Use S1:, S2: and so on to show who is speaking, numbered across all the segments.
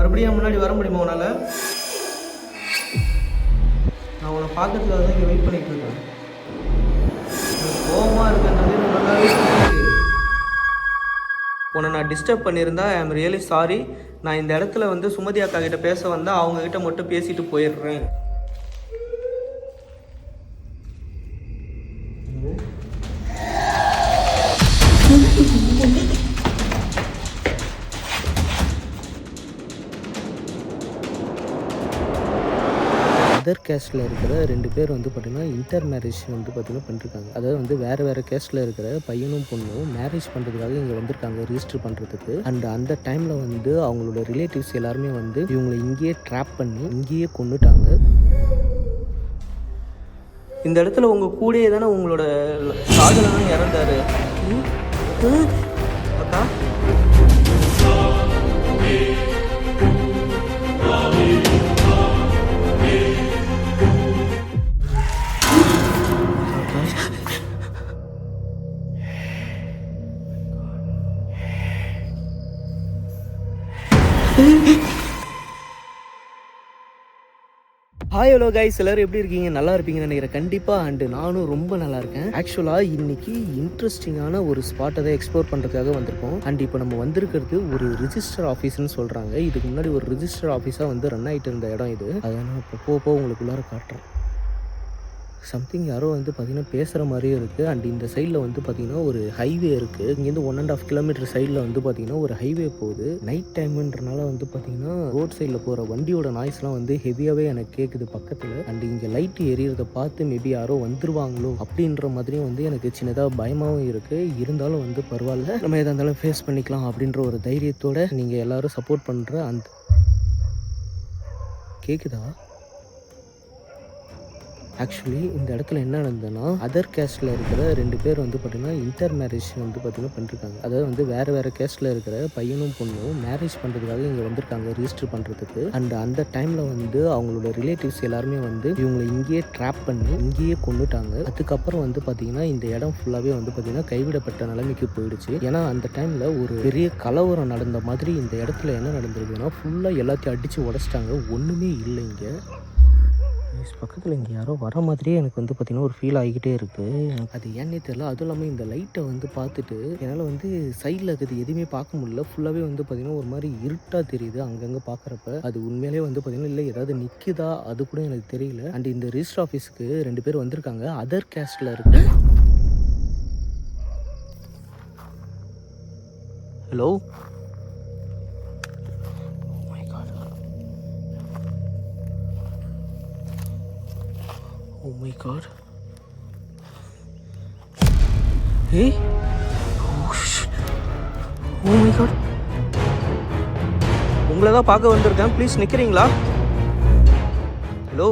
S1: மறுபடியும் முன்னாடி வர முடியுமா உன்னால்? நான் உன்னை பார்க்கறதுக்காக தான் இங்கே வெயிட் பண்ணிகிட்டு இருக்கேன். கோபமாக இருக்குன்றது எனக்கு நல்லாவே தெரியுது. உன்னை நான் டிஸ்டர்ப் பண்ணியிருந்தா ஐ ஆம் ரியலி சாரி. நான் இந்த இடத்துல வந்து சுமதி அக்கா கிட்ட பேச வந்தால் அவங்கக்கிட்ட மட்டும் பேசிட்டு போயிடுறேன். அதர் கேஸ்ட்டில் இருக்கிற 2 பேர் வந்து பார்த்திங்கன்னா இன்டர் மேரேஜ் வந்து பார்த்திங்கன்னா பண்ணிருக்காங்க. அதாவது வந்து வேறு கேஸ்ட்டில் இருக்கிற பையனும் பொண்ணும் மேரேஜ் பண்ணுறதுக்காக இங்கே வந்திருக்காங்க ரிஜிஸ்டர் பண்ணுறதுக்கு. அண்ட் அந்த டைமில் வந்து அவங்களோட ரிலேட்டிவ்ஸ் எல்லாருமே வந்து இவங்களை இங்கேயே ட்ராப் பண்ணி இங்கேயே கொண்டுட்டாங்க. இந்த இடத்துல உங்கள் கூடயே தானே உங்களோட காதலனும் இறந்தாரு. அக்கா ஹாய் ஹலோ கைஸ், எல்லோரும் எப்படி இருக்கீங்க? நல்லா இருப்பீங்கன்னு நினைக்கிறேன் கண்டிப்பாக. அண்டு நானும் ரொம்ப நல்லா இருக்கேன். ஆக்சுவலாக இன்னைக்கு இன்ட்ரெஸ்டிங்கான ஒரு ஸ்பாட்டை தான் எக்ஸ்ப்ளோர் பண்ணுறதுக்காக வந்திருக்கோம். அண்ட் இப்போ நம்ம வந்திருக்கிறது ஒரு ரிஜிஸ்டர் ஆஃபீஸ்ன்னு சொல்கிறாங்க. இதுக்கு முன்னாடி ஒரு ரிஜிஸ்டர் ஆஃபீஸாக வந்து ரன் ஆகிட்டு இருந்த இடம் இது. அதை நான் இப்போ போக உங்களுக்குள்ளார காட்டுறேன். சம்திங் யாரோ வந்து பார்த்திங்கன்னா பேசுகிற மாதிரியே இருக்குது. அண்ட் இந்த சைடில் வந்து பார்த்திங்கன்னா ஒரு ஹைவே இருக்குது. இங்கேருந்து 1.5 கிலோமீட்டர் சைடில் வந்து பார்த்திங்கன்னா ஒரு ஹைவே போகுது. நைட் டைமுன்றனால வந்து பார்த்திங்கன்னா ரோட் சைடில் போகிற வண்டியோட நாய்ஸ்லாம் வந்து ஹெவியாகவே எனக்கு கேட்குது பக்கத்தில். அண்ட் இங்கே லைட்டு எரியறதை பார்த்து மேபி யாரோ வந்துருவாங்களோ அப்படின்ற மாதிரியும் வந்து எனக்கு சின்னதாக பயமாகவும் இருக்குது. இருந்தாலும் வந்து பரவாயில்ல, நம்ம எதாக இருந்தாலும் ஃபேஸ் பண்ணிக்கலாம் அப்படின்ற ஒரு தைரியத்தோடு நீங்கள் எல்லோரும் சப்போர்ட் பண்ணுற அந்த கேட்குதா? ஆக்சுவலி இந்த இடத்துல என்ன நடந்ததுன்னா, அதர் கேஸ்ட்டில் இருக்கிற 2 பேர் வந்து பார்த்திங்கன்னா இன்டர் மேரேஜ் வந்து பார்த்திங்கன்னா பண்ணிருக்காங்க. அதாவது வந்து வேறு கேஸ்ட்டில் இருக்கிற பையனும் பொண்ணும் மேரேஜ் பண்ணுறதுக்காக இங்கே வந்திருக்காங்க ரிஜிஸ்டர் பண்ணுறதுக்கு. அண்ட் அந்த டைமில் வந்து அவங்களோட ரிலேட்டிவ்ஸ் எல்லாருமே வந்து இவங்களை இங்கேயே ட்ராப் பண்ணி இங்கேயே கொண்டுட்டாங்க. அதுக்கப்புறம் வந்து பார்த்திங்கன்னா இந்த இடம் ஃபுல்லாகவே வந்து பார்த்திங்கன்னா கைவிடப்பட்ட நிலைமைக்கு போயிடுச்சு. ஏன்னா அந்த டைமில் ஒரு பெரிய கலவரம் நடந்த மாதிரி இந்த இடத்துல என்ன நடந்திருக்குன்னா, ஃபுல்லாக எல்லாத்தையும் அடித்து உடச்சிட்டாங்க. ஒன்றுமே இல்லை இங்கே. பக்கத்தில் இங்கே யாரோ வர மாதிரியே எனக்கு வந்து பார்த்திங்கன்னா ஒரு ஃபீல் ஆகிக்கிட்டே இருக்குது. எனக்கு அது ஏன்னே தெரியல. அதுவும் இல்லாமல் இந்த லைட்டை வந்து பார்த்துட்டு என்னால் வந்து சைடில் இருக்கிறது எதுவுமே பார்க்க முடியல. ஃபுல்லாகவே வந்து பார்த்திங்கன்னா ஒரு மாதிரி இருட்டாக தெரியுது அங்கங்கே பார்க்குறப்ப. அது உண்மையிலே வந்து பார்த்திங்கன்னா இல்லை ஏதாவது நிற்குதா அது கூட எனக்கு தெரியல. அண்ட் இந்த ரிஜிஸ்டர் ஆஃபீஸுக்கு 2 பேர் வந்திருக்காங்க. அதர் கேஸ்ட்டில் இருக்கு. Hello, oh my god. Hey, oh shit, oh my god. உங்களை தான் பார்க்க வந்திருக்கேன். ப்ளீஸ் நிற்கிறீங்களா? Hello,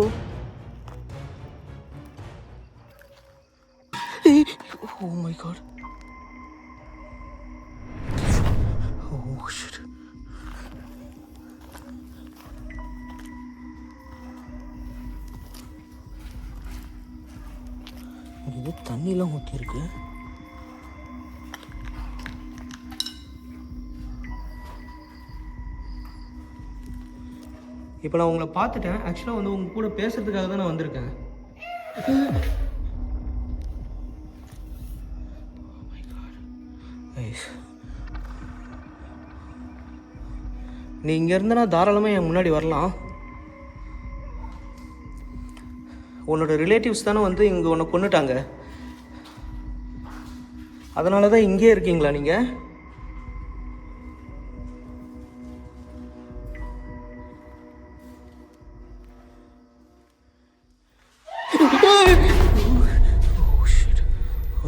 S1: oh my god, oh shit. இது தண்ணிலாம் ஊற்றிருக்கு. இப்போ நான் உங்களை பார்த்துட்டேன். ஆக்சுவலாக வந்து உங்க கூட பேசுறதுக்காக தான் நான் வந்திருக்கேன். நீ இங்கே இருந்தனா தாராளமாக என் முன்னாடி வரலாம். உன்னோட ரிலேட்டிவ்ஸ் தானே வந்து இங்கே உன்னை கொண்டுட்டாங்க. அதனால தான் இங்கே இருக்கீங்களா நீங்கள்?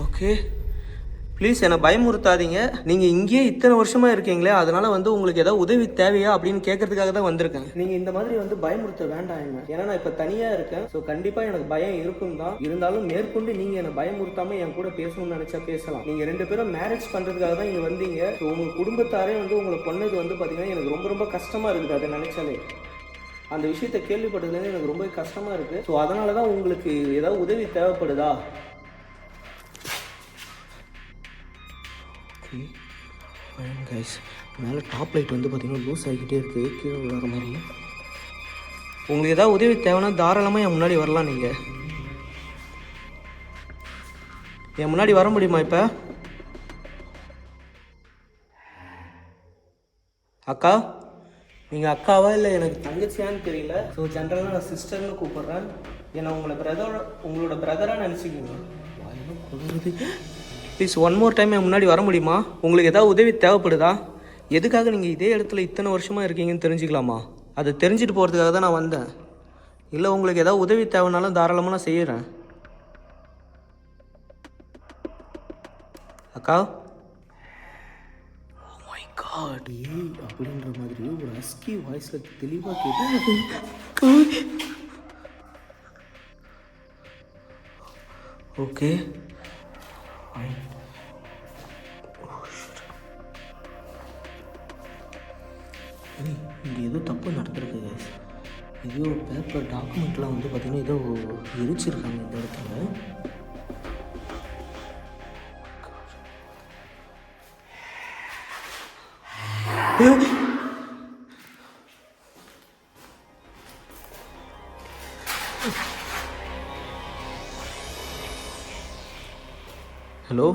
S1: ஓகே, ப்ளீஸ் என்னை பயமுறுத்தாதீங்க. நீங்கள் இங்கேயே இத்தனை வருஷமாக இருக்கீங்களே, அதனால் வந்து உங்களுக்கு ஏதாவது உதவி தேவையா அப்படின்னு கேட்கறதுக்காக தான் வந்திருக்கேன். நீங்கள் இந்த மாதிரி வந்து பயமுறுத்த வேண்டாம் என்ன. ஏன்னா நான் இப்போ தனியாக இருக்கேன். ஸோ கண்டிப்பாக எனக்கு பயம் இருக்கும் தான். இருந்தாலும் மேற்கொண்டு நீங்கள் என்னை பயமுறுத்தாமல் என் கூட பேசணும்னு நினச்சா பேசலாம். நீங்கள் 2 பேரும் மேரேஜ் பண்ணுறதுக்காக தான் இங்கே வந்தீங்க. ஸோ உங்கள் குடும்பத்தாரே வந்து உங்களை பொண்ணது வந்து பார்த்தீங்கன்னா எனக்கு ரொம்ப ரொம்ப கஷ்டமாக இருக்குது. அதை நினச்சாலே அந்த விஷயத்தை கேள்விப்பட்டதுலேருந்து எனக்கு ரொம்ப கஷ்டமாக இருக்குது. ஸோ அதனால தான் உங்களுக்கு ஏதாவது உதவி தேவைப்படுதா? Fine guys, மேலே டாப் லைட் வந்து பார்த்திங்கன்னா லூஸ் ஆகிக்கிட்டே இருக்குது, கீழே விழுற மாதிரி. உங்களுக்கு ஏதாவது உதவி தேவைன்னா தாராளமாக என் முன்னாடி வரலாம். நீங்கள் என் முன்னாடி வர முடியுமா இப்போ? அக்கா, நீங்கள் அக்காவா இல்லை எனக்கு தங்கச்சியான்னு தெரியல. ஸோ ஜென்ரலாக நான் சிஸ்டர்னு கூப்பிட்றேன். ஏன்னா உங்களோட பிரதராக நினச்சிக்கிங்க. ப்ளீஸ் ஒன் மோர் டைம் என் முன்னாடி வர முடியுமா? உங்களுக்கு ஏதாவது உதவி தேவைப்படுதா? எதுக்காக நீங்கள் இதே இடத்துல இத்தனை வருஷமாக இருக்கீங்கன்னு தெரிஞ்சுக்கலாமா? அதை தெரிஞ்சுட்டு போகிறதுக்காக தான் நான் வந்தேன். இல்லை உங்களுக்கு ஏதாவது உதவி தேவைனாலும் தாராளமாக நான் செய்கிறேன். அக்கா, ஓ மை காட், அப்படின்ற மாதிரி ஒரு ஹஸ்கி வாய்ஸில் தெளிவாக கேட்டு. ஓகே, இங்கே ஏதோ தப்பு நடந்திருக்கு. ஏதோ பேப்பர் டாக்குமெண்ட்லாம் வந்து பார்த்திங்கன்னா ஏதோ எரிச்சிருக்காங்க இந்த இடத்துல. ஹலோ,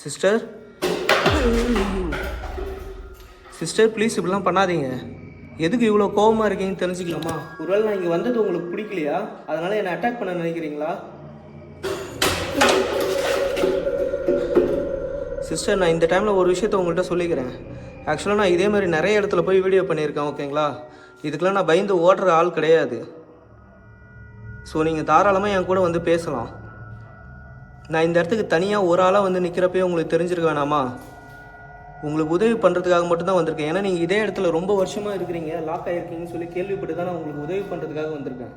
S1: சிஸ்டர், சிஸ்டர் ப்ளீஸ் இப்படிலாம் பண்ணாதீங்க. எதுக்கு இவ்வளோ கோபமாக இருக்கீங்கன்னு தெரிஞ்சுக்கலாமா? ஒருவேளை நான் இங்கே வந்தது உங்களுக்கு பிடிக்கலையா? அதனால் என்னை அட்டாக் பண்ண நினைக்கிறீங்களா? சிஸ்டர், நான் இந்த டைமில் ஒரு விஷயத்த உங்கள்கிட்ட சொல்லிக்கிறேன். ஆக்சுவலாக நான் இதே மாதிரி நிறைய இடத்துல போய் வீடியோ பண்ணியிருக்கேன், ஓகேங்களா? இதுக்கெல்லாம் நான் பயந்து ஓடுற ஆள் கிடையாது. ஸோ நீங்கள் தாராளமாக என் கூட வந்து பேசலாம். நான் இந்த இடத்துக்கு தனியாக ஒரு ஆளாக வந்து நிற்கிறப்பே உங்களுக்கு தெரிஞ்சிருக்க வேணாமா? உங்களுக்கு உதவி பண்ணுறதுக்காக மட்டும்தான் வந்திருக்கேன். ஏன்னா நீங்கள் இதே இடத்துல ரொம்ப வருஷமாக இருக்கிறீங்க, லாக் ஆகிருக்கீங்கன்னு சொல்லி கேள்விப்பட்டு தான் நான் உங்களுக்கு உதவி பண்ணுறதுக்காக வந்திருக்கேன்.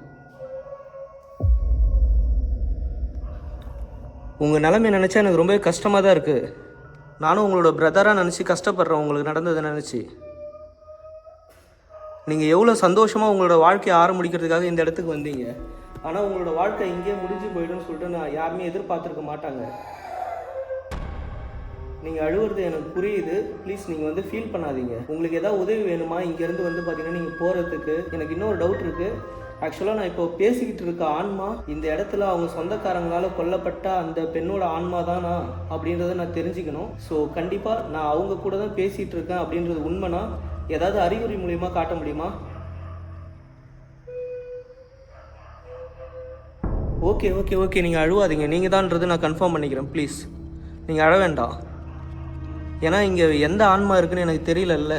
S1: உங்கள் நிலைமை நினச்சா எனக்கு ரொம்பவே கஷ்டமாக தான் இருக்குது. நானும் உங்களோட பிரதராக நினச்சி கஷ்டப்படுறேன் உங்களுக்கு நடந்ததை நினச்சி. நீங்கள் எவ்வளோ சந்தோஷமாக உங்களோட வாழ்க்கையை ஆரம்பிக்கிறதுக்காக இந்த இடத்துக்கு வந்தீங்க. ஆனால் உங்களோட வாழ்க்கை இங்கே முடிஞ்சு போய்டுன்னு சொல்லிட்டு நான் யாருமே எதிர்பார்த்துருக்க மாட்டாங்க. நீங்கள் அழுவுறது எனக்கு புரியுது. ப்ளீஸ் நீங்கள் வந்து ஃபீல் பண்ணாதீங்க. உங்களுக்கு எதாவது உதவி வேணுமா? இங்கேருந்து வந்து பார்த்தீங்கன்னா நீங்கள் போகிறதுக்கு எனக்கு இன்னொரு டவுட் இருக்குது. ஆக்சுவலாக நான் இப்போ பேசிக்கிட்டு இருக்க ஆன்மா இந்த இடத்துல அவங்க சொந்தக்காரங்களால் கொல்லப்பட்ட அந்த பெண்ணோட ஆன்மா தானா அப்படின்றத நான் தெரிஞ்சுக்கணும். ஸோ கண்டிப்பாக நான் அவங்க கூட தான் பேசிகிட்டு இருக்கேன் அப்படின்றது உண்மைனா ஏதாவது அறிகுறி மூலியமாக காட்ட முடியுமா? ஓகே ஓகே ஓகே, நீங்கள் அழுவாதீங்க. நீங்கள் தான்ன்றது நான் கன்ஃபார்ம் பண்ணிக்கிறேன். ப்ளீஸ் நீங்கள் அழ வேண்டாம். ஏன்னா இங்கே எந்த ஆன்மா இருக்குன்னு எனக்கு தெரியலல்ல.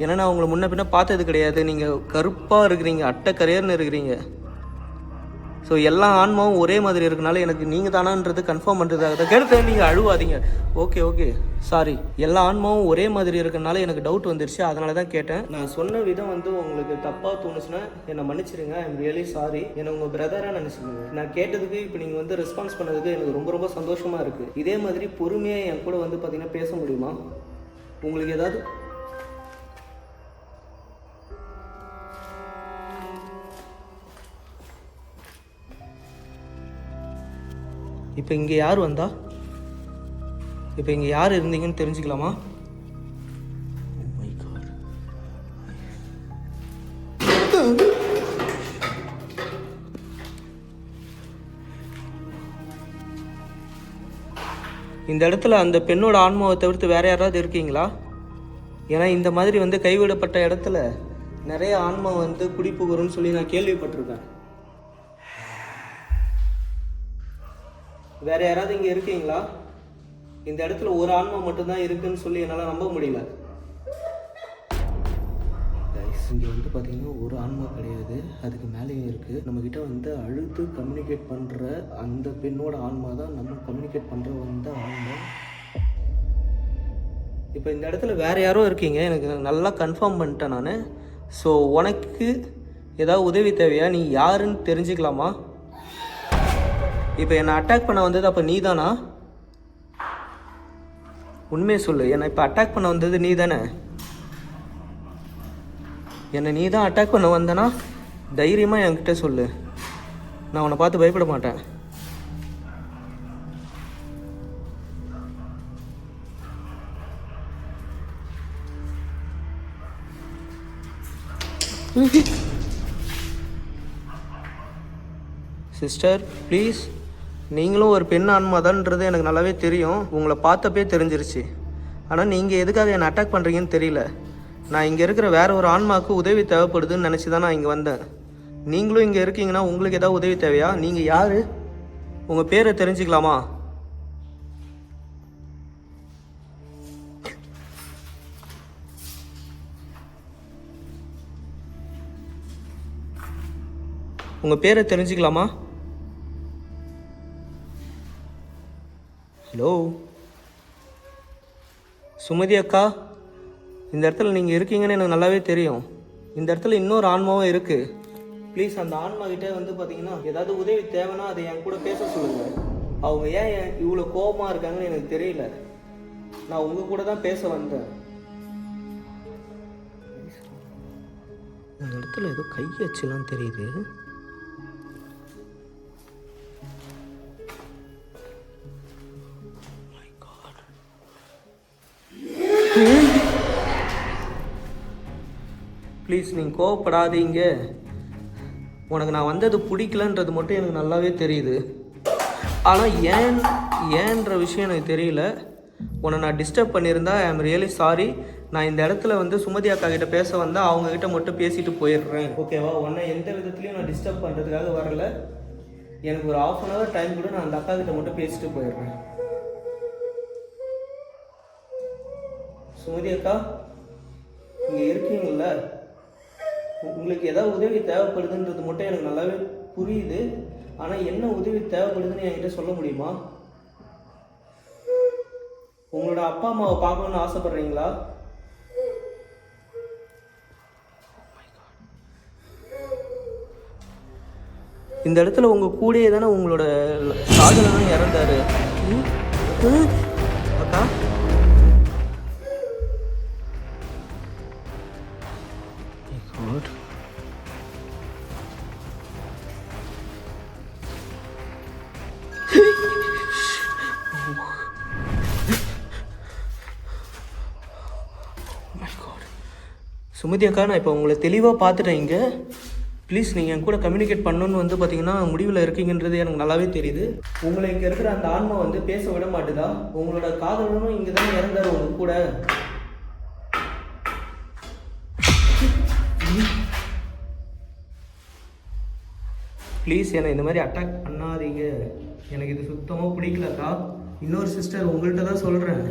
S1: ஏன்னா நான் உங்களை முன்ன பின்ன பார்த்தது கிடையாது. நீங்கள் கருப்பாக இருக்கிறீங்க, அட்டைக்கரையர்னு இருக்கிறீங்க. ஸோ எல்லா ஆன்மாவும் ஒரே மாதிரி இருக்கனால எனக்கு நீங்கள் தானான்றது கன்ஃபார்ம் பண்ணுறதுக்காக தான் கேட்டேன். நீங்கள் அழுவாதீங்க. Okay okay, sorry. எல்லா ஆன்மாவும் ஒரே மாதிரி இருக்கனால எனக்கு டவுட் வந்துருச்சு, அதனால தான் கேட்டேன். நான் சொன்ன விதம் வந்து உங்களுக்கு தப்பாக தோணுச்சுன்னா என்னை மன்னிச்சிடுங்க. I am really sorry. என்னை உங்கள் பிரதராக நினச்சிக்கோங்க. நான் கேட்டதுக்கு இப்போ நீங்கள் வந்து ரெஸ்பான்ஸ் பண்ணதுக்கு எனக்கு ரொம்ப ரொம்ப சந்தோஷமாக இருக்குது. இதே மாதிரி பொறுமையாக என் கூட வந்து பார்த்தீங்கன்னா பேச முடியுமா? உங்களுக்கு ஏதாவது இப்போ இங்கே யார் வந்தா? இப்போ இங்கே யார் இருந்தீங்கன்னு தெரிஞ்சுக்கலாமா? இந்த இடத்துல அந்த பெண்ணோட ஆன்மாவை தவிர்த்து வேற யாராவது இருக்கீங்களா? ஏன்னா இந்த மாதிரி வந்து கைவிடப்பட்ட இடத்துல நிறைய ஆன்மா வந்து குடிப்புகுறுன்னு சொல்லி நான் கேள்விப்பட்டிருக்கேன். வேற யாராவது இங்கே இருக்கீங்களா? இந்த இடத்துல ஒரு ஆன்மா மட்டும்தான் இருக்குன்னு சொல்லி என்னால் நம்ப முடியல. இங்கே வந்து பார்த்தீங்கன்னா ஒரு ஆன்மா கிடையாது, அதுக்கு மேலேயும் இருக்குது. நம்மக்கிட்ட வந்து அழுது கம்யூனிகேட் பண்ணுற அந்த பெண்ணோட ஆன்மா தான் நம்ம கம்யூனிகேட் பண்ணுற வந்த ஆன்மா. இப்போ இந்த இடத்துல வேறு யாரோ இருக்கீங்க, எனக்கு நல்லா கன்ஃபார்ம் பண்ணிட்டேன் நான். ஸோ உனக்கு ஏதாவது உதவி தேவையா? நீ யாருன்னு தெரிஞ்சுக்கலாமா? இப்போ என்னை அட்டாக் பண்ண வந்தது அப்போ நீ தானா? உண்மையை சொல்லு. என்னை இப்போ அட்டாக் பண்ண வந்தது நீ தானே? என்னை நீ தான் அட்டாக் பண்ண வந்தனா தைரியமாக என்கிட்ட சொல்லு. நான் உன்னை பார்த்து பயப்பட மாட்டேன். சிஸ்டர் ப்ளீஸ், நீங்களும் ஒரு பெண் ஆன்மாதான்ன்றது எனக்கு நல்லாவே தெரியும். உங்களை பார்த்தப்பே தெரிஞ்சிருச்சு. ஆனால் நீங்கள் எதுக்காக என்னை அட்டாக் பண்ணுறீங்கன்னு தெரியல. நான் இங்கே இருக்கிற வேற ஒரு ஆன்மாவுக்கு உதவி தேவைப்படுதுன்னு நினச்சி தான் நான் இங்கே வந்தேன். நீங்களும் இங்கே இருக்கீங்கன்னா உங்களுக்கு ஏதாவது உதவி தேவையா? நீங்கள் யார்? உங்கள் பேரை தெரிஞ்சுக்கலாமா? உங்கள் பேரை தெரிஞ்சுக்கலாமா? ஹலோ சுமதி அக்கா, இந்த இடத்துல நீங்கள் இருக்கீங்கன்னு எனக்கு நல்லாவே தெரியும். இந்த இடத்துல இன்னொரு ஆன்மாவும் இருக்குது. ப்ளீஸ் அந்த ஆன்மா கிட்டே வந்து பார்த்தீங்கன்னா ஏதாவது உதவி தேவைன்னா அதை என் கூட பேச சொல்லுங்கள். அவங்க ஏன் இவ்வளோ கோபமாக இருக்காங்கன்னு எனக்கு தெரியல. நான் உங்கள் கூட தான் பேச வந்தேன். இந்த இடத்துல ஏதோ கை வச்சுலாம் தெரியுது. ப்ளீஸ் நீங்கள் கோவப்படாதீங்க. உனக்கு நான் வந்தது பிடிக்கலன்றது மட்டும் எனக்கு நல்லாவே தெரியுது. ஆனால் ஏன்ற விஷயம் எனக்கு தெரியல. உன்னை நான் டிஸ்டர்ப் பண்ணியிருந்தா ஐ ஆம் ரியலி சாரி. நான் இந்த இடத்துல வந்து சுமதி அக்கா கிட்ட பேச வந்தால் அவங்கக்கிட்ட மட்டும் பேசிட்டு போயிடுறேன். ஓகேவா? உன்னை எந்த விதத்துலையும் நான் டிஸ்டர்ப் பண்ணுறதுக்காக வரல. எனக்கு ஒரு 1/2 hour டைம் கூட, நான் அந்த அக்கா கிட்ட மட்டும் பேசிட்டு போயிடுறேன். சுமதி அக்கா, இங்கே இருக்கீங்கள? உங்களுக்கு ஏதாவது உதவி தேவைப்படுதுன்றது மட்டும் எனக்கு நல்லாவே புரியுது. ஆனால் என்ன உதவி தேவைப்படுதுன்னு என்கிட்ட சொல்ல முடியுமா? உங்களோட அப்பா அம்மாவை பார்க்கணுன்னு ஆசைப்படுறீங்களா? இந்த இடத்துல உங்கள் கூடயே தானே உங்களோட காதலனும் இறந்தாரு. அக்கா சுமதி அக்கா, நான் இப்போ உங்களை தெளிவாக பார்த்துட்டேன் இங்கே. ப்ளீஸ் நீங்கள் என் கூட கம்யூனிகேட் பண்ணணுன்னு வந்து பார்த்தீங்கன்னா முடிவில் இருக்கீங்கன்றது எனக்கு நல்லாவே தெரியுது. உங்களை இங்கே இருக்கிற அந்த ஆன்மா வந்து பேச விட மாட்டுதா? உங்களோட காதலனும் இங்கே தானே இறந்தார் உங்க கூட. ப்ளீஸ் என்னை இந்த மாதிரி அட்டாக் பண்ணாதீங்க. எனக்கு இது சுத்தமாக பிடிக்கலக்கா. இன்னொரு சிஸ்டர் உங்கள்கிட்ட தான் சொல்கிறேன்.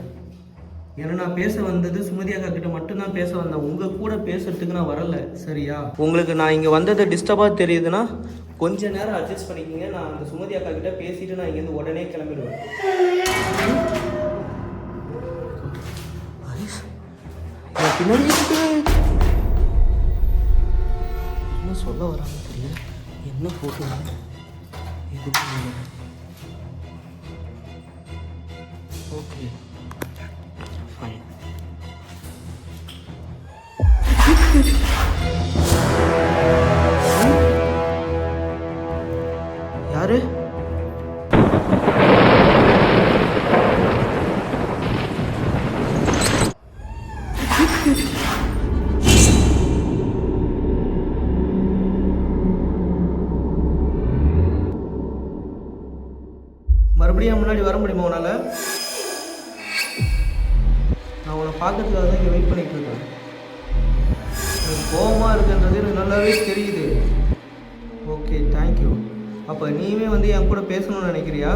S1: ஏன்னா நான் பேச வந்தது சுமதி அக்கா கிட்ட மட்டும்தான் பேச வந்தேன். உங்கள் கூட பேசுறதுக்கு நான் வரல. சரியா? உங்களுக்கு நான் இங்கே வந்தது டிஸ்டர்பாக தெரியுதுன்னா கொஞ்ச நேரம் அட்ஜஸ்ட் பண்ணிக்கிங்க. நான் அந்த சுமதி அக்கா கிட்ட பேசிட்டு நான் இங்கேருந்து உடனே கிளம்பிடுவேன். பின்னாடி என்ன சொல்ல வராங்க தெரியல. என்ன போட்டு எதுக்கு? Okay fine. யாரு? மறுபடியும் முன்னாடி வர முடியுமா உன்னால? நான் உன்னை பார்க்கறதுக்காக தான் இங்கே வெயிட் பண்ணிட்டு இருக்கேன். எனக்கு கோபமாக இருக்குன்றது எனக்கு நல்லாவே தெரியுது. Okay thank you. அப்போ நீயுமே வந்து என் கூட பேசணும்னு நினைக்கிறியா?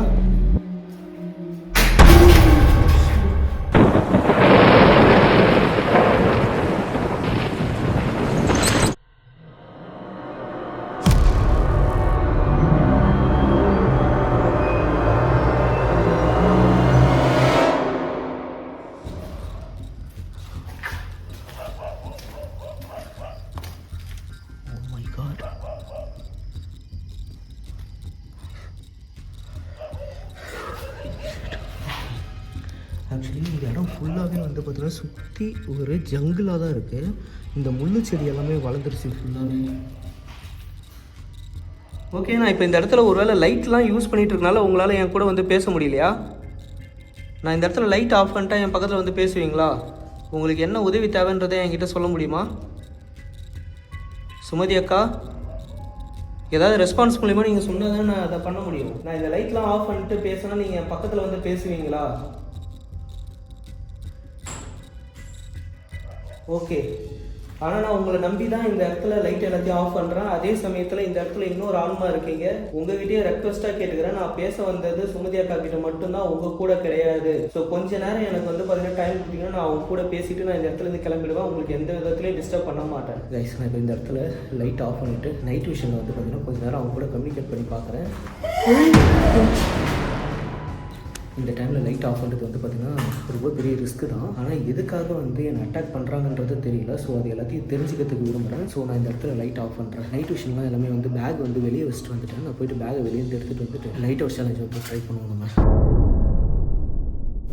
S1: Oh my God. ஆக்சுவலி இந்த இடம் ஃபுல்லாகவே வந்து பார்த்திங்கன்னா சுற்றி ஒரு ஜங்கிளாக தான் இருக்குது. இந்த முள்ளு செடி எல்லாமே வளர்ந்துருச்சு ஃபுல்லாகவே. ஓகே, நான் இப்போ இந்த இடத்துல ஒரு வேளை லைட்லாம் யூஸ் பண்ணிகிட்டு இருக்கனால உங்களால் என் கூட வந்து பேச முடியலையா? நான் இந்த இடத்துல லைட் ஆஃப் பண்ணிட்டா என் பக்கத்தில் வந்து பேசுவீங்களா? உங்களுக்கு என்ன உதவி தேவைன்றதை என்கிட்ட சொல்ல முடியுமா? சுமதி அக்கா, ஏதாவது ரெஸ்பான்ஸ் மூலிமா நீங்கள் சொன்னால் தான் நான் அதை பண்ண முடியும். நான் இந்த லைட்லாம் ஆஃப் பண்ணிட்டு பேசினா நீங்கள் என் பக்கத்தில் வந்து பேசுவீங்களா? ஓகே, ஆனால் நான் உங்களை நம்பி தான் இந்த இடத்துல லைட் எல்லாத்தையும் ஆஃப் பண்ணுறேன். அதே சமயத்தில் இந்த இடத்துல இன்னொரு ஆன்மா இருக்கீங்க. உங்ககிட்டயே ரெக்வஸ்ட்டாக கேட்டுக்கிறேன். நான் பேச வந்தது சுமதி அக்கா கிட்ட மட்டும்தான், உங்கள் கூட கிடையாது. ஸோ கொஞ்ச நேரம் எனக்கு வந்து பார்த்தீங்கன்னா டைம் கொடுத்தீங்கன்னா நான் அவங்க கூட பேசிட்டு நான் இந்த இடத்துலேருந்து கிளம்பிடுவேன். உங்களுக்கு எந்த விதத்துலையும் டிஸ்டர்ப் பண்ண மாட்டேன். கைஸ், நான் இப்போ இந்த இடத்துல லைட் ஆஃப் பண்ணிவிட்டு நைட் விஷனில் வந்து பார்த்தீங்கன்னா கொஞ்சம் நேரம் அவங்க கூட கம்யூனிகேட் பண்ணி பார்க்குறேன். இந்த டைமில் லைட் ஆஃப் பண்ணுறது வந்து பார்த்திங்கன்னா ரொம்ப பெரிய ரிஸ்க்கு தான். ஆனால் எதுக்காக வந்து என்னை அட்டாக் பண்ணுறாங்கன்றது தெரியல. ஸோ அது எல்லாத்தையும் தெரிஞ்சுக்கிறதுக்கு விரும்புகிறேன். ஸோ நான் இந்த இடத்துல லைட் ஆஃப் பண்ணுறேன். நைட் விஷயம்லாம் எல்லாமே வந்து பேக் வந்து வெளியே வச்சுட்டு வந்துட்டேன். நான் போய்ட்டு பேக்கை வெளியே எடுத்துகிட்டு வந்துட்டு லைட் அவுட் சேலஞ்ச் வந்து ட்ரை பண்ணுவோம் நம்ம.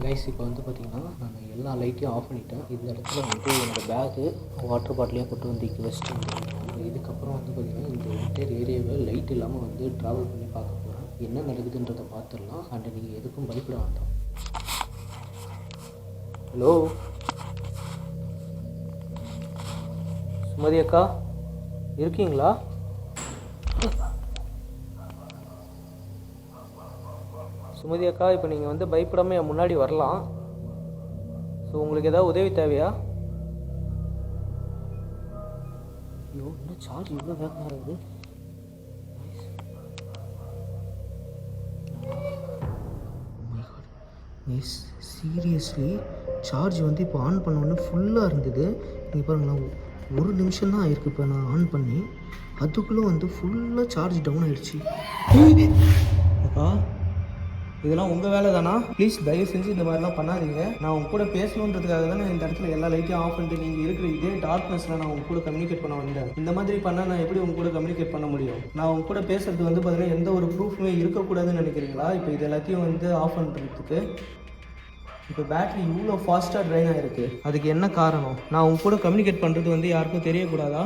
S1: கைஸ், இப்போ வந்து பார்த்திங்கன்னா நான் எல்லா லைட்டையும் ஆஃப் பண்ணிட்டேன். இந்த இடத்துல வந்து என்னோடய பேகு வாட்டர் பாட்டிலையும் கொண்டு வந்து இங்கே வச்சுட்டு வந்துருக்கேன். இதுக்கப்புறம் வந்து பார்த்திங்கன்னா இந்த என்டையர் ஏரியாவை லைட் இல்லாமல் வந்து ட்ராவல் பண்ணி பார்க்க போகிறேன். என்ன நடக்குதுன்றதை பார்த்துடலாம். அண்ட் நீங்கள் எதுக்கும் பயப்பட வேண்டாம். ஹலோ சுமதி அக்கா, இருக்கீங்களா? சுமதி அக்கா, இப்போ நீங்கள் வந்து பயப்படாமல் என் முன்னாடி வரலாம். ஸோ உங்களுக்கு ஏதாவது உதவி தேவையா? ஐயோ, என்ன சார்ஜ் இவ்வளோ வேகமாக இருக்குது? சீரியஸ்லி சார்ஜ் வந்து இப்போ ஆன் பண்ணோன்னே ஃபுல்லாக இருந்தது. நீங்கள் பாருங்களேன், 1 நிமிஷம் தான் ஆயிருக்கு இப்போ நான் ஆன் பண்ணி. அதுக்குள்ளே வந்து ஃபுல்லாக சார்ஜ் டவுன் ஆகிடுச்சு. அக்கா, இதெல்லாம் உங்கள் வேலை தானா? ப்ளீஸ் தயவு செஞ்சு இந்த மாதிரிலாம் பண்ணாதீங்க. நான் உங்க கூட பேசணுன்றதுக்காக தான் நான் இந்த இடத்துல எல்லா லைட்டையும் ஆஃப் பண்ணிட்டு நீங்கள் இருக்கிற இதே டார்க்னஸில் நான் உங்க கூட கம்யூனிகேட் பண்ண வந்தேன். இந்த மாதிரி பண்ணால் நான் எப்படி உங்க கூட கம்யூனிகேட் பண்ண முடியும்? நான் உங்க கூட பேசுறது வந்து பார்த்தீங்கன்னா எந்த ஒரு ப்ரூஃபுமே இருக்கக்கூடாதுன்னு நினைக்கிறீங்களா? இப்போ இது எல்லாத்தையும் வந்து ஆஃப் பண்ணுறதுக்கு இப்போ பேட்டரி இவ்வளோ ஃபாஸ்ட்டாக ட்ரைன் ஆகிருக்கு. அதுக்கு என்ன காரணம்? நான் உங்க கூட கம்யூனிகேட் பண்ணுறது வந்து யாருக்கும் தெரியக்கூடாதா?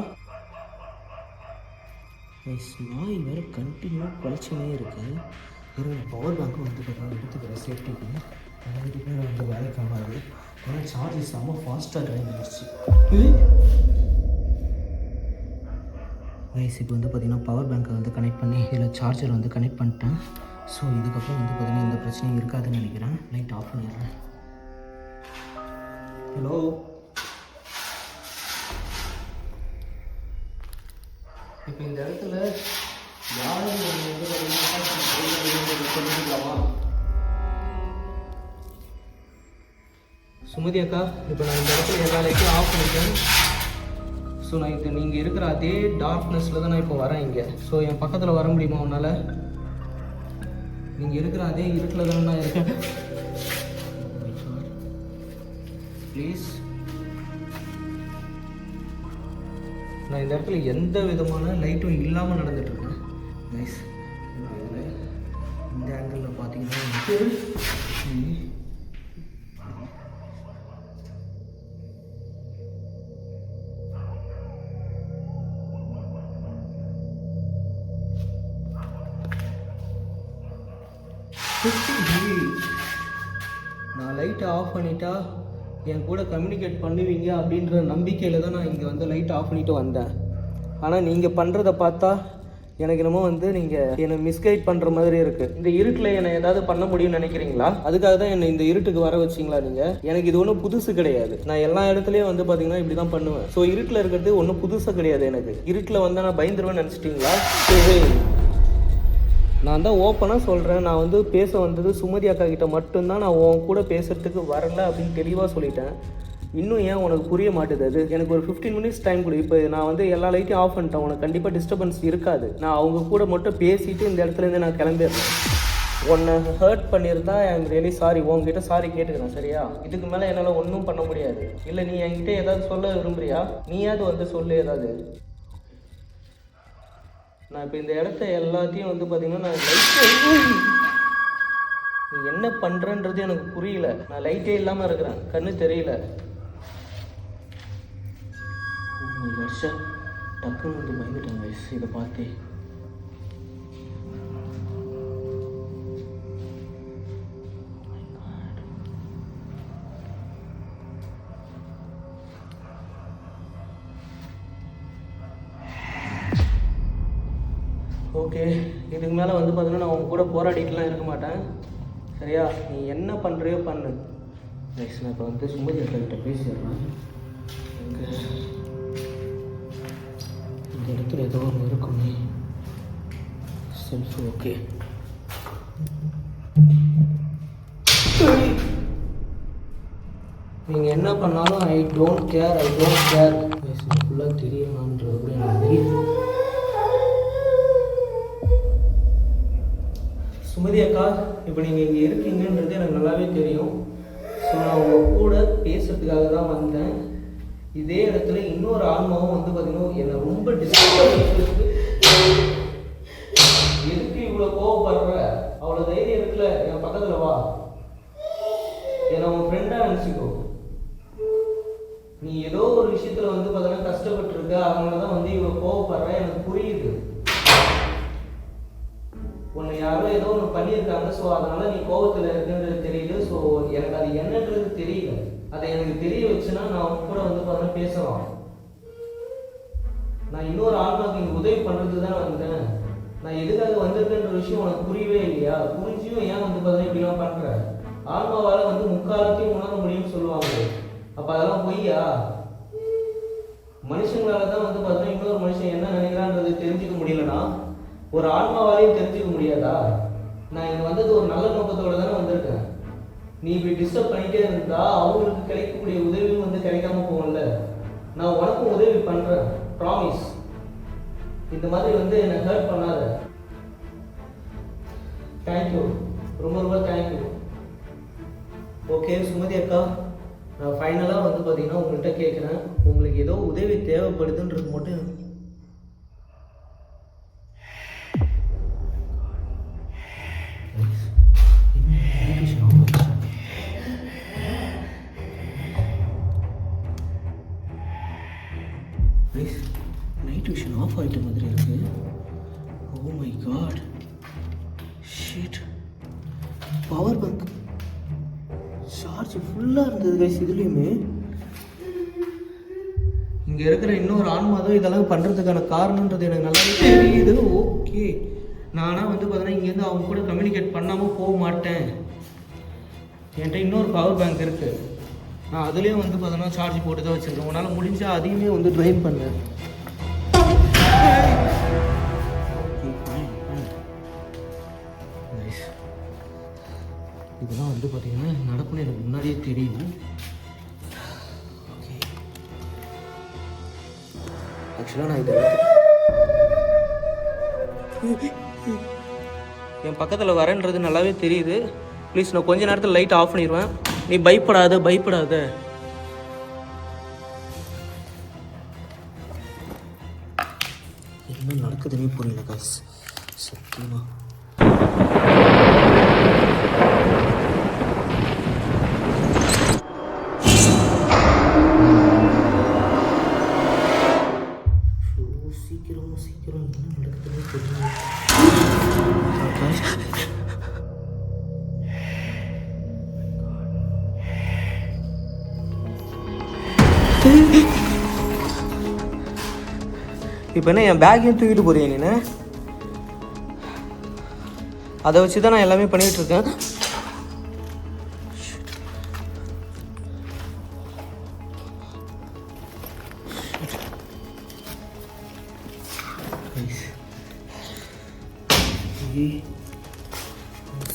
S1: நாய் வேறு கண்டினியூ குறைச்சினே இருக்குது. பவர் பேங்க்கும் வந்து பார்த்தீங்கன்னா எடுத்துக்கிறேன் சேஃப்டிக்கு. ரெண்டு பேர் வந்து வேலைக்கு ஆகாது. ஏன்னா சார்ஜ் செம்ம ஃபாஸ்ட்டாக ட்ரைன் ஆகிடுச்சு. ரைஸ், இப்போ வந்து பார்த்திங்கன்னா பவர் பேங்க்கை வந்து கனெக்ட் பண்ணி இதில் சார்ஜர் வந்து கனெக்ட் பண்ணிட்டேன். ஸோ இதுக்கப்புறம் வந்து பார்த்திங்கன்னா எந்த பிரச்சனையும் இருக்காதுன்னு நினைக்கிறேன். லைட் ஆஃப் பண்ணிடுறேன். ஹலோ, இப்போ இந்த இடத்துல யாரும் வந்து சொல்லிக்கலாமா? சுமதி அக்கா, இப்போ நான் இந்த இடத்துல எல்லா லைட்டையும் ஆஃப் பண்ணிட்டேன். ஸோ நான் இப்போ நீங்கள் இருக்கிற அதே டார்க்னஸில் தான் நான் இப்போ வரேன் இங்கே. ஸோ என் பக்கத்தில் வர முடியுமா உன்னால்? நீங்கள் இருக்கிற அதே இருட்டில் தானே நான் இருக்கேன். ப்ளீஸ், நான் இந்த இடத்துல எந்த விதமான லைட்டும் இல்லாமல் நடந்துட்டுருக்கேன். நைஸ். இந்த ஆங்கிளில் பார்த்தீங்கன்னா நான் லைட்டை ஆஃப் பண்ணிட்டா என் கூட கம்யூனிகேட் பண்ணுவீங்க அப்படின்ற நம்பிக்கையில் தான் நான் இங்கே வந்து லைட் ஆஃப் பண்ணிட்டு வந்தேன். ஆனால் நீங்கள் பண்ணுறதை பார்த்தா எனக்கு என்னமோ வந்து நீங்கள் என்னை மிஸ்கைட் பண்ணுற மாதிரி இருக்குது. இந்த இருட்டில் என்னை ஏதாவது பண்ண முடியும்னு நினைக்கிறீங்களா? அதுக்காக தான் என்னை இந்த இருட்டுக்கு வர வச்சிங்களா நீங்கள்? எனக்கு இது ஒன்றும் புதுசு கிடையாது. நான் எல்லா இடத்துலையும் வந்து பார்த்தீங்கன்னா இப்படி தான் பண்ணுவேன். ஸோ இருட்டில் இருக்கிறது ஒன்றும் புதுசாக கிடையாது எனக்கு. இருட்டில் வந்து நான் பயந்துருவேன்னு நினச்சிட்டிங்களா? நான் தான் ஓப்பனாக சொல்கிறேன். நான் வந்து பேச வந்தது சுமதி அக்கா கிட்ட மட்டும்தான். நான் உன் கூட பேசுகிறதுக்கு வரல அப்படின்னு தெளிவாக சொல்லிட்டேன். இன்னும் ஏன் உனக்கு புரிய மாட்டுது? அது எனக்கு ஒரு 15 மினிட்ஸ் டைம் கொடு. இப்போ நான் வந்து எல்லா லைட்டையும் ஆஃப் பண்ணிட்டேன். உனக்கு கண்டிப்பாக டிஸ்டர்பன்ஸ் இருக்காது. நான் அவங்க கூட மட்டும் பேசிட்டு இந்த இடத்துலேருந்து நான் கிளம்பிடுறேன். உன்னை ஹர்ட் பண்ணியிருந்தா ஐம் ரியலி சாரி. உங்ககிட்ட சாரி கேட்டுக்கிறேன், சரியா? இதுக்கு மேலே என்னால் ஒன்றும் பண்ண முடியாது. இல்லை நீ என்கிட்ட ஏதாவது சொல்ல விரும்புறியா? நீயாவது வந்து சொல்லு ஏதாவது. நான் இப்போ இந்த இடத்த எல்லாத்தையும் வந்து பார்த்தீங்கன்னா நான் லைட் நீ என்ன பண்ணுறன்றது எனக்கு புரியல. நான் லைட்டே இல்லாமல் இருக்கிறேன், கண்ணு தெரியல. வருஷம் டக்குன்னு வந்து பயந்துட்டேன் வயசு இதை பார்த்தே. ஓகே, இதுக்கு மேலே வந்து பார்த்தீங்கன்னா நான் உங்க கூட போராடிட்டுலாம் இருக்க மாட்டேன், சரியா? நீ என்ன பண்ணுறியோ பண்ணு. நெக்ஸ்ட் நான் இப்போ வந்து சுமதி அக்காக்கிட்ட பேசிடுறேன். இந்த இடத்துல ஏதோ ஒன்று இருக்குமே. Self okay. நீங்கள் என்ன பண்ணாலும் ஐ டோன்ட் கேர் ஃபுல்லாக தெரியுமான்றது கூட எனக்கு தெரியுது. சுமதி அக்கா, இப்போ நீங்கள் இங்கே இருக்கீங்கன்றது எனக்கு நல்லாவே தெரியும். ஸோ நான் உங்கள் கூட பேசுறதுக்காக தான் வந்தேன். இதே இடத்துல இன்னொரு ஆன்மாவும் வந்து பார்த்தீங்கன்னா என்னை ரொம்ப டிஸ்டர்ப் பண்ணிட்டு எதுக்கு இவ்வளோ கோவப்படுற? அவ்வளோ தைரியம் இருக்குல்ல, என் பக்கத்தில் வா, என்னை உன் ஃப்ரெண்டாக நினச்சிக்கோ. நீ ஏதோ ஒரு விஷயத்தில் வந்து பார்த்தீங்கன்னா கஷ்டப்பட்டுருக்க, அதனால தான் வந்து இவ்வளோ கோவப்படுற, எனக்கு புரியுது. உன்னை யாரோ ஏதோ ஒன்று பண்ணியிருக்காங்க, ஸோ அதனால் நீ கோபத்தில் இருக்குன்றது தெரியுது. ஸோ எனக்கு அது என்னன்றது தெரியல. அதை எனக்கு தெரிய வச்சுன்னா நான் உன் கூட வந்து பார்த்தீங்கன்னா பேசலாம். நான் இன்னொரு ஆன்மாவுக்கு இங்கே உதவி பண்ணுறது தான் வந்தேன். நான் எதுக்காக வந்திருக்கேன்ற விஷயம் உனக்கு புரியவே இல்லையா? புரிஞ்சியும் ஏன் வந்து பார்த்தீங்கன்னா இப்படிலாம் பண்ணுற? ஆன்மாவால் வந்து முக்காலத்தையும் உணர முடியும்னு சொல்லுவாங்க. அப்போ அதெல்லாம் பொய்யா? மனுஷங்களால தான் வந்து பார்த்தீங்கன்னா இன்னொரு மனுஷன் என்ன நினைக்கிறான்றது தெரிஞ்சுக்க முடியலன்னா ஒரு ஆன்மாவாலையும் தெரிஞ்சுக்க முடியாதா? நான் இங்கே வந்தது ஒரு நல்ல நோக்கத்தோடு தானே வந்திருக்கேன். நீ இப்படி டிஸ்டர்ப் பண்ணிகிட்டே இருந்தா அவங்களுக்கு கிடைக்கக்கூடிய உதவியும் வந்து கிடைக்காம போகல. நான் உனக்கும் உதவி பண்ணுறேன், ப்ராமிஸ். இந்த மாதிரி வந்து என்னை ஹர்ட் பண்ணாத. தேங்க்யூ, ரொம்ப ரொம்ப தேங்க்யூ. ஓகே சுமதி அக்கா, நான் ஃபைனலாக வந்து பார்த்தீங்கன்னா உங்கள்கிட்ட கேட்குறேன், உங்களுக்கு ஏதோ உதவி தேவைப்படுதுன்றது மட்டும் நைட் விஷன் ஆஃப் ஆகிட்ட மாதிரி இருக்கு. Oh my God, shit. Power bank charge ஃபுல்லாக இருந்தது கைஸ். இதுலேயுமே இங்கே இருக்கிற இன்னொரு ஆன்மா தான் இதெல்லாம் பண்ணுறதுக்கான காரணன்றது எனக்கு நல்லாவே தெரியுது. ஓகே, நானாக வந்து பார்த்தீங்கன்னா இங்கேருந்து அவங்க கூட கம்யூனிகேட் பண்ணாமல் போக மாட்டேன். என்கிட்ட இன்னொரு பவர் பேங்க் இருக்குது, நான் அதுலேயும் வந்து பார்த்தோன்னா சார்ஜ் போட்டு தான் வச்சுருக்கேன். உன்னால் முடிஞ்சால் அதையுமே வந்து ட்ரைன் பண்ணேன். இதெல்லாம் வந்து பார்த்தீங்கன்னா நடப்புன்னு எனக்கு முன்னாடியே தெரியும். ஓகே, ஆக்சுவலாக நான் என் பக்கத்தில் வரேன்றது நல்லாவே தெரியுது. ப்ளீஸ், நான் கொஞ்ச நேரத்தில் லைட் ஆஃப் பண்ணிடுவேன். நீ பயப்படாத. என்ன நடக்குதுன்னே புரியல காஸ், சத்தியமா. சீக்கிரம் என்ன நடக்குதுன்னே புரியல. இப்போ என்ன என் பேக்கையும் தூக்கிட்டு போறியா நீ? அதை வச்சு தான் நான் எல்லாமே பண்ணிகிட்டு இருக்கேன்.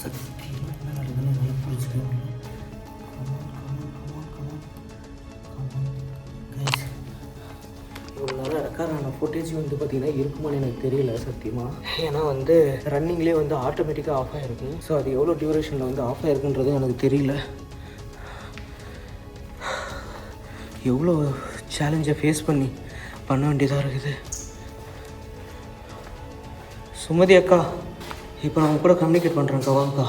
S1: சத்தியமாக என்ன நடக்குதுன்னு நல்லா புரிஞ்சுக்கணும். இவ்வளோ நேரம் ரெக்கார்டான ஃபுட்டேஜ் வந்து பார்த்திங்கன்னா இருக்குமான்னு எனக்கு தெரியல சத்தியமாக. ஏன்னா வந்து ரன்னிங்லேயே வந்து ஆட்டோமேட்டிக்காக ஆஃப் ஆகிருக்கு. ஸோ அது எவ்வளோ டியூரேஷனில் வந்து ஆஃப் ஆகிருக்குன்றது எனக்கு தெரியல. எவ்வளோ சேலஞ்சை ஃபேஸ் பண்ண வேண்டியதாக இருக்குது. சுமதி அக்கா, இப்போ நான் கூட கம்யூனிகேட் பண்ணுறேன்க்கா, வாங்கக்கா.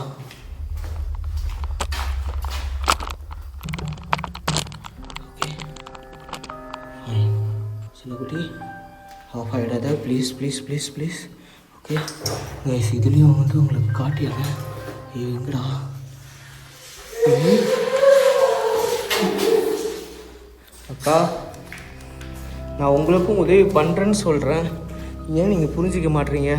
S1: ஆஃப் ஆகிடாத please please please please. Okay guys, இதுலேயும் வந்து உங்களுக்கு காட்டிடுறேன். எங்கடா அக்கா, நான் உங்களுக்கும் உதவி பண்ணுறேன்னு சொல்கிறேன், ஏன் நீங்கள் புரிஞ்சிக்க மாட்டீங்க?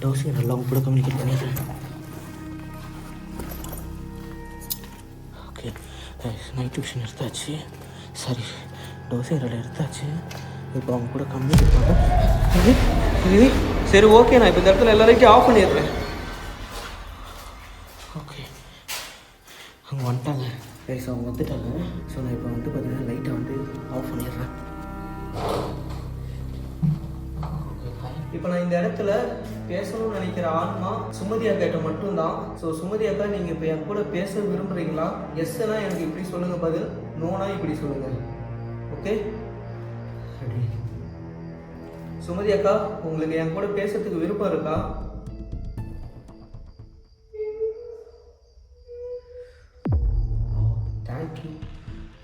S1: டோஸை நல்லா உங்க கூட கம்யூனிகேட் பண்ணிடுறேன். ஓகே நைட் டியூஷன் எடுத்தாச்சு, சரி டோஸை எடுத்தாச்சு. இப்போ அவங்க கூட கம்யூனிகேட் பண்ணுறேன். சரி ஓகே, நான் இப்போ இந்த இடத்துல எல்லாரையும் ஆஃப் பண்ணிடுறேன். ஓகே அவங்க வந்துட்டாங்க கைஸ், அவங்க வந்துட்டாங்க. ஸோ நான் இப்போ வந்து பார்த்தீங்கன்னா லைட்டை வந்து ஆஃப் பண்ணிடுறேன். இப்போ நான் இந்த இடத்துல பேசணும்னு நினைக்கிற ஆன்மா சுமதி அக்காட்ட மட்டும்தான். ஸோ சுமதி அக்கா, நீங்கள் இப்போ என் கூட பேச விரும்புகிறீங்களா? எஸ்னா எனக்கு இப்படி சொல்லுங்கள் பதில், நோனா இப்படி சொல்லுங்கள். ஓகே சுமதி அக்கா, உங்களுக்கு என் கூட பேசுறதுக்கு விருப்பம் இருக்கா?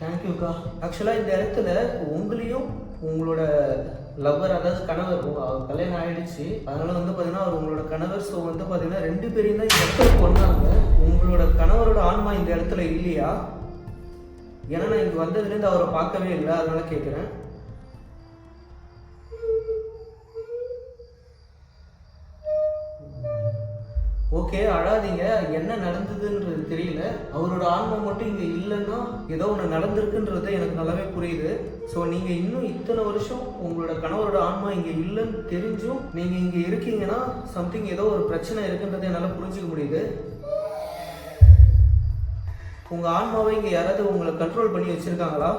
S1: தேங்க்யூக்கா. ஆக்சுவலாக இந்த இடத்துல உங்களையும் உங்களோட லவ்வர், அதாவது கணவர், கல்யாணம் ஆகிடுச்சு, அதனால் வந்து பார்த்தீங்கன்னா அவர் உங்களோட கணவர். ஸோ வந்து பார்த்தீங்கன்னா 2 பேரையும் தான் இந்த இடத்துல கொண்டாங்க. உங்களோட கணவரோட ஆன்மா இந்த இடத்துல இல்லையா? ஏன்னா நான் இங்கே வந்ததுலேருந்து அவரை பார்க்கவே இல்லை, அதனால கேட்குறேன். ஓகே அழாதீங்க, என்ன நடந்ததுன்றது தெரியல. அவரோட ஆன்மா மட்டும் இங்கே இல்லைன்னா ஏதோ ஒன்று நடந்திருக்குன்றது எனக்கு நல்லாவே புரியுது. ஸோ நீங்கள் இன்னும் இத்தனை வருஷம் உங்களோட கணவரோட ஆன்மா இங்கே இல்லைன்னு தெரிஞ்சும் நீங்கள் இங்கே இருக்கீங்கன்னா சம்திங், ஏதோ ஒரு பிரச்சனை இருக்குன்றதை என்னால் புரிஞ்சுக்க முடியுது. உங்கள் ஆன்மாவை இங்கே யாராவது உங்களை கண்ட்ரோல் பண்ணி வச்சுருக்காங்களா?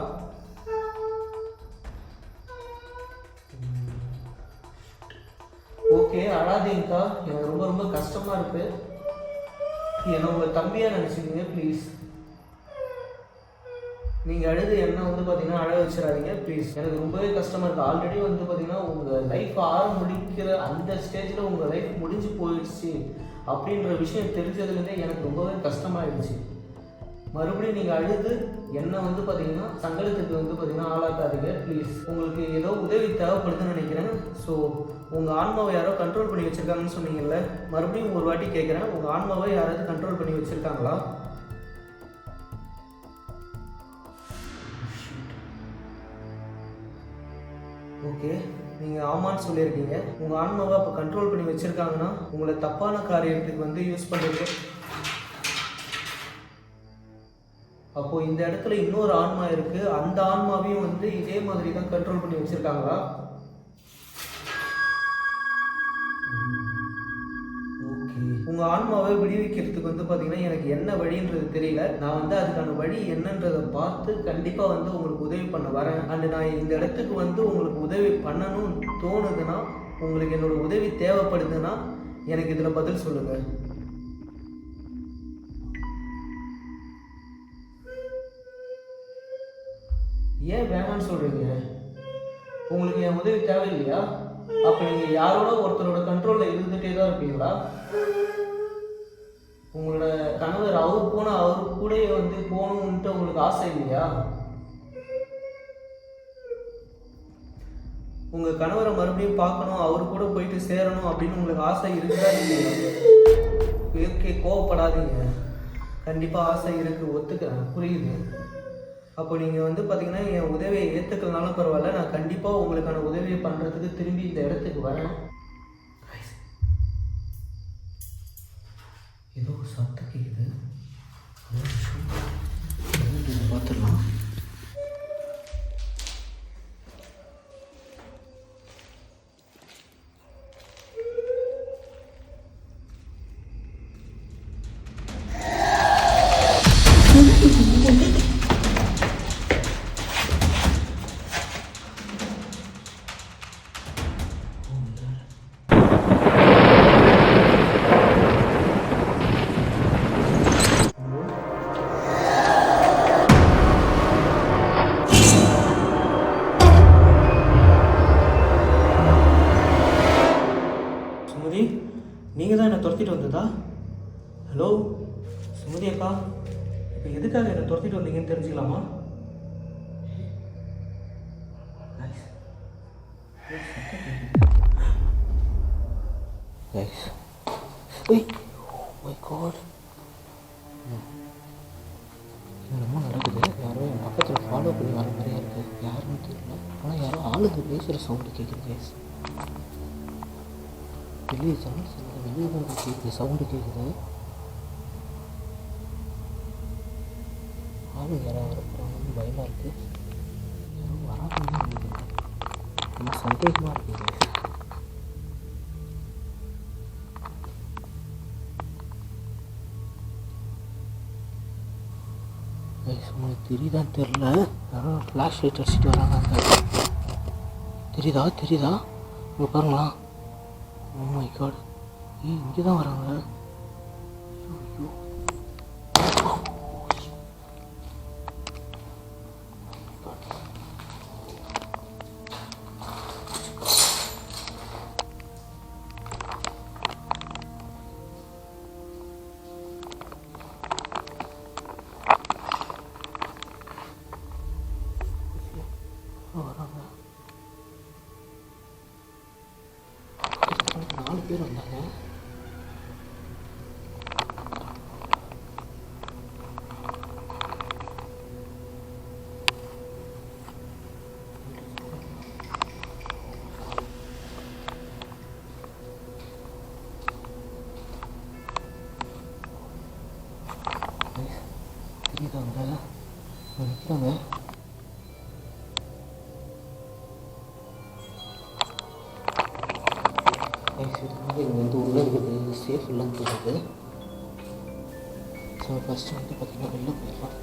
S1: ஓகே அழாதீங்கக்கா, எனக்கு ரொம்ப ரொம்ப கஷ்டமாக இருக்குது. என்னை உங்கள் தம்பியாக நினச்சிக்கிங்க ப்ளீஸ். நீங்கள் அழுது என்ன வந்து பார்த்தீங்கன்னா அழ வச்சிடாதீங்க ப்ளீஸ். எனக்கு ரொம்பவே கஷ்டமாக இருக்குது. ஆல்ரெடி வந்து பார்த்தீங்கன்னா உங்கள் லைஃப் முடிக்கிற அந்த ஸ்டேஜில் உங்கள் லைஃப் முடிஞ்சு போயிடுச்சு அப்படின்ற விஷயம் தெரிஞ்சதுலேருந்தே எனக்கு ரொம்பவே கஷ்டமாயிடுச்சு. மறுபடியும் நீங்கள் அழுது என்ன வந்து பார்த்தீங்கன்னா சங்கடத்துக்கு வந்து பார்த்தீங்கன்னா ஆளாக்காதீங்க ப்ளீஸ். உங்களுக்கு ஏதோ உதவி தேவைப்படுதுன்னு நினைக்கிறேன். ஸோ உங்கள் ஆன்மாவை யாரோ கண்ட்ரோல் பண்ணி வச்சுருக்காங்கன்னு சொன்னீங்கல்ல, மறுபடியும் ஒரு வாட்டி கேட்குறேன், உங்கள் ஆன்மாவை யாராவது கண்ட்ரோல் பண்ணி வச்சுருக்காங்களா? ஓகே நீங்கள் ஆமான்னு சொல்லியிருக்கீங்க. உங்கள் ஆன்மாவை அப்போ கண்ட்ரோல் பண்ணி வச்சுருக்காங்கன்னா உங்களை தப்பான காரியத்துக்கு வந்து யூஸ் பண்ணுறது. அப்போது இந்த இடத்துல இன்னொரு ஆன்மா இருக்குது, அந்த ஆன்மாவையும் வந்து இதே மாதிரி தான் கண்ட்ரோல் பண்ணி வச்சுருக்காங்களா? ஓகே உங்கள் ஆன்மாவை விடுவிக்கிறதுக்கு வந்து பார்த்தீங்கன்னா எனக்கு என்ன வழின்றது தெரியல. நான் வந்து அதுக்கான வழி என்னன்றதை பார்த்து கண்டிப்பாக வந்து உங்களுக்கு உதவி பண்ண வரேன். அண்டு நான் இந்த இடத்துக்கு வந்து உங்களுக்கு உதவி பண்ணணும்னு தோணுதுன்னா, உங்களுக்கு என்னோடய உதவி தேவைப்படுதுன்னா எனக்கு இதில் பதில் சொல்லுங்கள். ஏன் வேணான்னு சொல்கிறீங்க? உங்களுக்கு என் உதவி தேவையில்லையா? அப்போ நீங்கள் யாரோட ஒருத்தரோட கண்ட்ரோலில் இருந்துகிட்டே தான் இருப்பீங்களா? உங்களோட கணவர் அவர் போனால் அவரு கூட வந்து போகணுன்ட்டு உங்களுக்கு ஆசை இல்லையா? உங்கள் கணவரை மறுபடியும் பார்க்கணும், அவரு கூட போயிட்டு சேரணும் அப்படின்னு உங்களுக்கு ஆசை இருக்குதா இல்லையா? ஓகே கோவப்படாதீங்க, கண்டிப்பாக ஆசை இருக்குது, ஒத்துக்கிறேன், புரியுது. அப்போ நீங்கள் வந்து பார்த்தீங்கன்னா என் உதவியை ஏற்றுக்கலனாலும் பரவாயில்ல, நான் கண்டிப்பாக உங்களுக்கான உதவியை பண்ணுறதுக்கு திரும்பி இந்த இடத்துக்கு வரேன். ஏதோ சத்தம் கேட்குது, பார்த்துடலாம். நீங்கள் தான் என்னை துரத்திட்டு வந்ததா? ஹலோ சுமதி அக்கா, இப்போ எதுக்காக என்னை துரத்திட்டு வந்தீங்கன்னு தெரிஞ்சுக்கலாமா? Guys. Hey, oh my god. என்னமோ நடக்குது. யாரோ என் பக்கத்தில் ஃபாலோ பண்ணி வர மாதிரியா இருக்குது. யாருன்னு தெரியல. ஆனால் யாரோ ஆளுங்க பேசுகிற சவுண்டு கேட்குது கைஸ். வெளியே சவுண்ட் வெளியே தான் கேட்குது, சவுண்டு கேட்குது. ஆளுங்க யாராவது வரப்போகிறாங்கன்னு பயமாக இருக்குது. யாரும் வராதுன்னு நினைக்கிறேன். ரொம்ப சந்தேகமாக இருக்குது கைஸ். உங்களுக்கு தெரியுதான்னு தெரில, யாரும் ஃப்ளாஷ் லைட் அடிச்சுட்டு வராங்க. அங்கே தெரியுதா இங்கே பாருங்களா. ஓ மை காட், இங்கே தான் வராங்க. ஐயோ வராங்க. 4 பேர் வந்தாங்க. தெரியுதாங்க நிற்கிறாங்க. இங்கே வந்து உள்ளே இருக்குது, சேஃப் இல்லைன்னு தோணுது. ஸோ ஃபஸ்ட்டு வந்து பார்த்திங்கன்னா வெளில போயிடலாம்.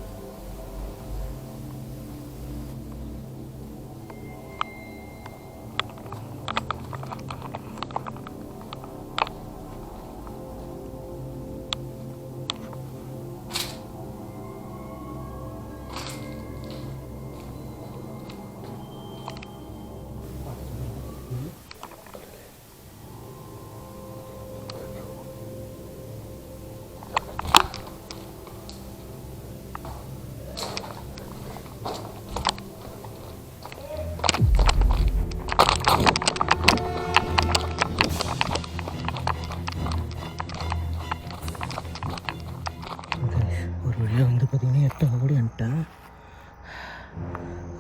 S1: வந்து பார்த்திங்கன்னா 8 ஓடி வந்துட்டேன்.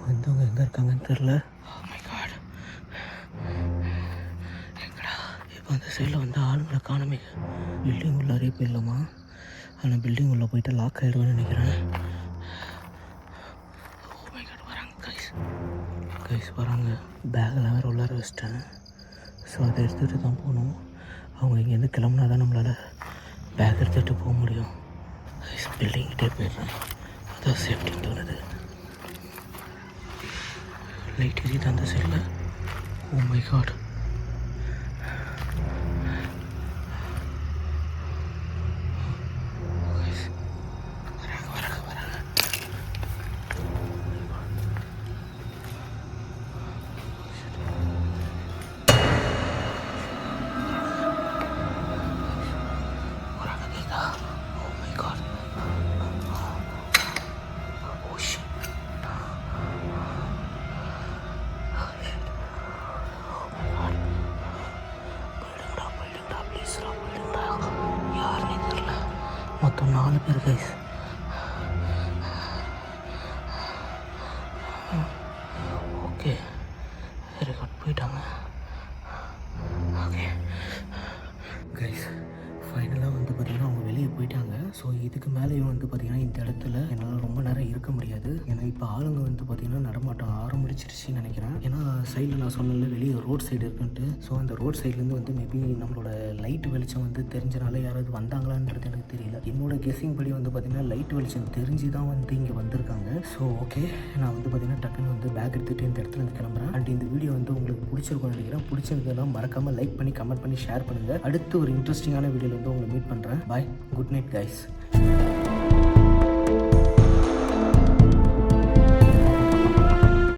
S1: வந்தவங்க எங்கே இருக்காங்கன்னு தெரில. எங்கடா இப்போ அந்த சைடில் வந்து ஆளுங்களை காணமே. பில்டிங் உள்ளாரே போயிடலாமா? ஆனால் பில்டிங் உள்ளே போயிட்டு லாக் ஆகிடுவேன்னு நினைக்கிறேன். ஓ மை காட், வராங்க கைஸ் வராங்க. பேக்கெல்லாம் வேறு உள்ளார வச்சிட்டேன். ஸோ அதை எடுத்துகிட்டு தான் போகணும். அவங்க இங்கேருந்து கிளம்புனா தான் நம்மளால் பேக் எடுத்துகிட்டு போக முடியும். பில்டிங்கிட்டே போயிடுறேன், அதான் சேஃப்டின்னு தோணுது. லைட் எரியுது அந்த சைடில். ஓ மை காட், மொத்தம் 4 பேர் கைஸ். ஓகே வெரி குட், போயிட்டாங்க. ஓகே கைஸ், ஃபைனலாக வந்து பார்த்திங்கன்னா அவங்க வெளியே போயிட்டாங்க. ஸோ இதுக்கு மேலேயும் வந்து பார்த்திங்கன்னா இந்த இடத்துல என்னால் ரொம்ப நேரம் இருக்க முடியாது. ஏன்னா இப்போ ஆளுங்க வந்து பார்த்திங்கன்னா நடமாட்டம் ஆரம்பிச்சிருச்சுன்னு நினைக்கிறேன். ஏன்னா சைடில் நான் சொன்னல வெளியே ரோட் சைடு இருக்குன்ட்டு. ஸோ அந்த ரோட் சைட்லேருந்து வந்து மேபி நம்மளோட லைட் வெளிச்சம் வந்து தெரிஞ்சனால யாராவது வந்தாங்களான்றது எனக்கு தெரியல. என்னோட கெஸ்ஸிங் படி வந்து பார்த்திங்கன்னா லைட் வெளிச்சம் தெரிஞ்சு தான் வந்து இங்கே வந்திருக்காங்க. ஸோ ஓகே, நான் வந்து பார்த்திங்கன்னா டக்குன்னு வந்து பேக் எடுத்துகிட்டு இந்த இடத்துல இருந்து கிளம்புறேன். அண்ட் இந்த வீடியோ வந்து உங்களுக்கு பிடிச்சிருக்கும்னு நினைக்கிறேன். பிடிச்சிருந்ததுன்னா மறக்காமல் லைக் பண்ணி கமெண்ட் பண்ணி ஷேர் பண்ணுங்கள். அடுத்து ஒரு இன்ட்ரெஸ்டிங்கான வீடியோவில் வந்து உங்களை மீட் பண்ணுறேன். பாய், குட் நைட் கைஸ்.